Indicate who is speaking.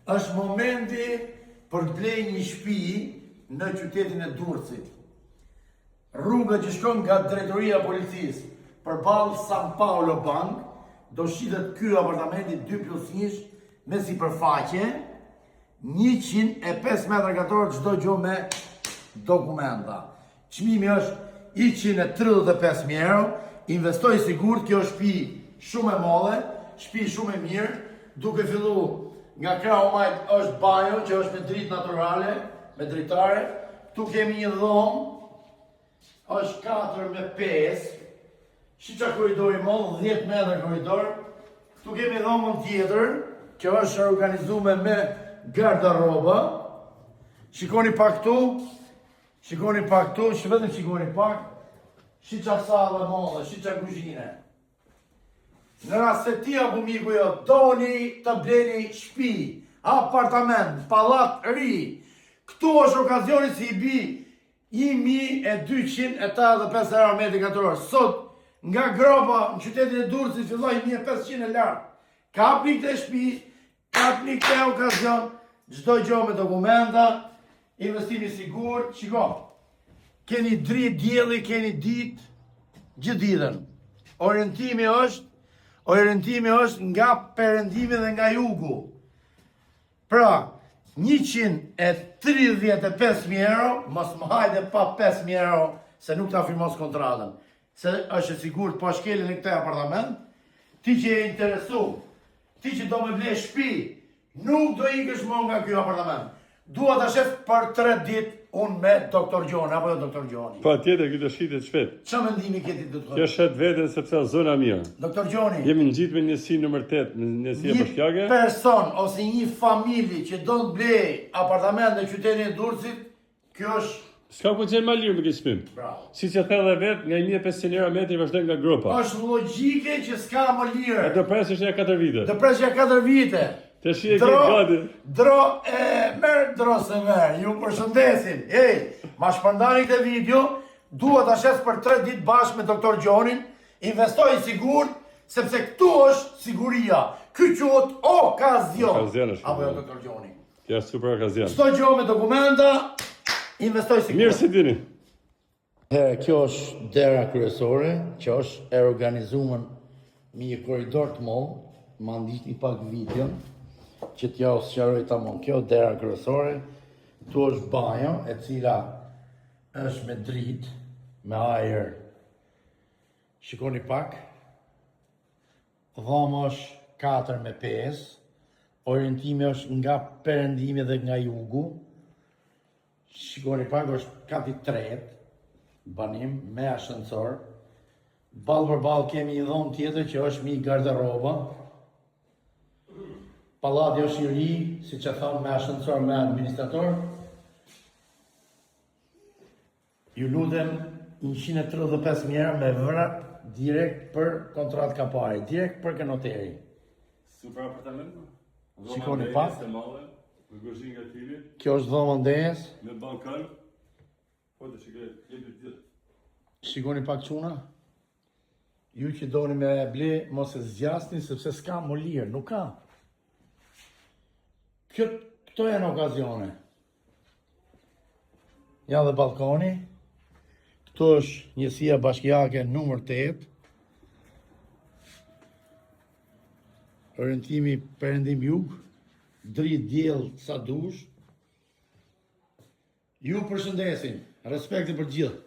Speaker 1: është momenti për të blej një shtëpi në qytetin e Durrësit. Rruga që shkon nga drejtoria e policisë përballë San Paolo Bank, do shitet ky apartamenti 2+1 me sipërfaqe 105 m2 çdo gjë me dokumenta. Çmimi është 135.000 euro, investoj sigurt, kjo është shtëpi shumë e madhe, shtëpi shumë e mirë, duke fillu nga krahu majt është banjo që është me dritë naturale, me dritare, tu kemi një dhomë, është 4x5, shiqa korridori madh, 10 metra korridor, tu kemi dhomën tjetër, që është organizume me gardaroba, shikoni pak këtu, vetëm shikoni pak, shiqa sallë madhe, shiqa kuzhine. Në rast se ti apo miku jo, doni të bleni shtëpi, apartament, pallat ri, këtu është okazioni si i bi 1285 euro metri katror. Sot, nga gropa në qytetin e Durrësit filloi 1500 e lartë. Kapni këtë shtëpi, kapni këtë okazion, çdo gjë me dokumenta, investimi sigurt, shiko. Keni dritë dielli, keni ditë gjithë ditën. Orientimi është nga perëndimi dhe nga jugu. Pra, 135.000 euro, mos më hajde pa 5.000 euro, se nuk ta firmos kontratën. Se është e sigurt pa shkeljen e këtij apartament, ti që je interesu, ti që do me ble shtëpi, nuk do ikësh më nga ky apartament. Dua ta shef për 3 ditë unë me doktor Gjoni, apo jo doktor Gjoni.
Speaker 2: Pa tjetër, kjo do shitet shpejt.
Speaker 1: Ç'a mendimi ke ti do të thotë?
Speaker 2: Kjo shet veten sepse është zona mirë.
Speaker 1: Doktor Gjoni.
Speaker 2: Jemi ngjitur me njësi nr. 8, njësia bashkiake.
Speaker 1: Një person ose një familje që do të blej apartament në qytetin e Durrësit, kjo është
Speaker 2: S'ka ku qenë ma lirë me këtë shpim.
Speaker 1: bravo.
Speaker 2: Si që the dhe vetë, nga 1500 euro metri vazhdojnë nga gropa.
Speaker 1: Është logjike që s'ka më lirë.
Speaker 2: E do presësh ja 4 vite.
Speaker 1: Do presja 4 vite.
Speaker 2: Të shi e ke gati.
Speaker 1: Dro se merë, ju përshëndesim. Ma shpërndani këtë video, dua ta shes për 3 ditë bashkë me doktor Gjonin, investoj sigurt, sepse këtu është siguria. Ky quhet okazion.
Speaker 2: Okazion është.
Speaker 1: Apo jo doktor Gjoni.
Speaker 2: Kjo është super okazion.
Speaker 1: Çdo gjë me dokumenta, investoj sigurt.
Speaker 2: Mirë si dini.
Speaker 1: Kjo është dera kryesore, që është e organizuar me një korridor të madh, ma ndiqni pak videon, që t'ja o sqaroj tamam. Kjo dera kryesore, tu është banjo, e cila është me dritë, me ajër. Shikoni pak. Dhoma është 4x5, orientimi është nga perëndimi dhe nga jugu. Shikoni pak, është kati 3, banim me ascensor. Ballë për ballë kemi një dhomë tjetër që është me garderoba. Pallati është i ri, siç e thonë, me ascensor, me administrator. Ju lutem 135.000 euro me vrat direkt për kontratë kapari, direkt për kanoteri.
Speaker 2: Super apartament.
Speaker 1: Shikoni pak.
Speaker 2: Me kuzhinë nga tili.
Speaker 1: Kjo është dhoma ndejes.
Speaker 2: Me balkon. Po të shikoj, jemi të gjithë.
Speaker 1: Shikoni pak çuna. Ju që doni me ble, mos e zgjasni, sepse s'ka më lirë, nuk ka. Këto janë okazione. Ja dhe balkoni. Këto është njësia bashkiake numër 8. Orientimi perëndim jug. Dritë diell sa dush. Ju përshëndesim. Respekti për gjithë.